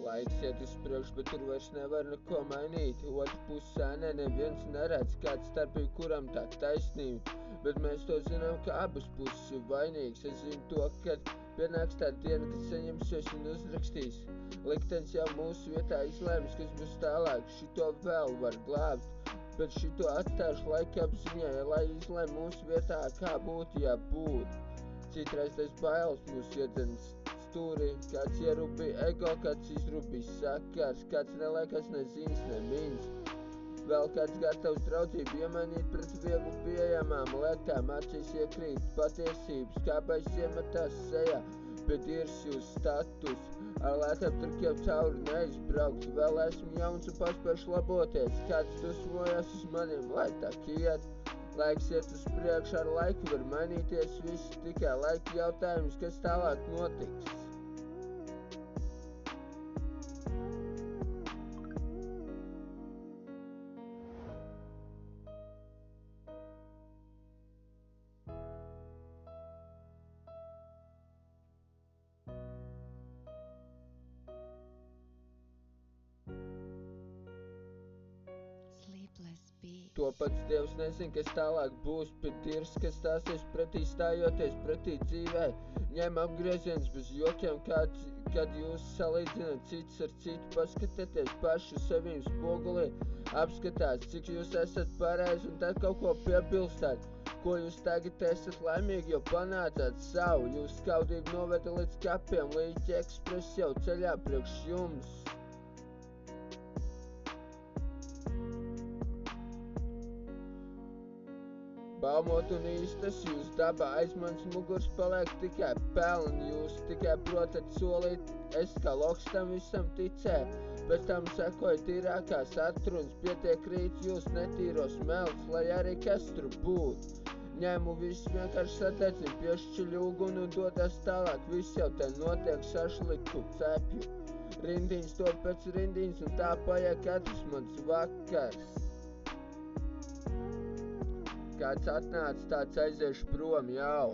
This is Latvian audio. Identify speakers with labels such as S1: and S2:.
S1: Laiks iet uz priekšu, bet tur vairs nevar neko mainīt. Otru pusē neviens neredz, kāda starpība, kuram tā taisnība. Bet mēs to zinām, ka abas puses ir vainīgas. Es zinu to, kad pienāks tā diena, kad saņemsies un uzrakstīs. Liktenis jau mūsu vietā izlēmis, kas būs tālāk. Šito vēl var glābt, bet šito atstāšu laika apziņai, lai izlēm mūsu vietā, kā būtu, ja būtu. Citreiz tas bailes mūs iedzenas stūrī, kāds ierūpīja ego, kāds izrūpīja sakars, kāds neliekas nezins, nemins. Vēl kāds gatavs draudzību iemainīt pret viegli pieejamām lietām, acīs iekrīt patiesības, kāpēc iemetās sejā, bet ir jūsu status. Ar lētām trikiem cauri neizbraukt, vēl esmu jauns un paspēršu laboties, kāds dusmojas uz maniem, lai tā iet. Laiks iet uz priekšu, ar laiku var mainīties viss, tikai laika jautājums, kas tālāk notiks. To pats Dievs nezin, kas tālāk būs, bet tirs, kas stāsies pretī, stājoties pretī dzīvē. Ņem apgrieziens bez jokiem, kad jūs salīdzināt cits ar citu, paskatieties pašu sevīm spogulī, apskatās, cik jūs esat pareizi un tad kaut ko piebilstāt. Ko jūs tagad esat laimīgi, jo panācāt savu, jūs skaudību noveda līdz kapiem, līdz ekspres jau ceļā priekš jums. Baumot un īstas, jūs dabā aiz manas mugurs paliek tikai pelni, jūs tikai protat solīt, es kā loks tam visam ticēju, bet tam sekoja tīrākās atrunas, pietiek rīt jūs netīros melts, lai arī kas tur būtu. Ņemu visu vienkārši sadedzinu, piešķiļu uguni un dodas tālāk, viss jau te notiek sašliku cepju. Rindiņas to pēc rindiņas un tā paiet katrs mans vakars. Kāds atnāca, tāds aiziešu prom jau.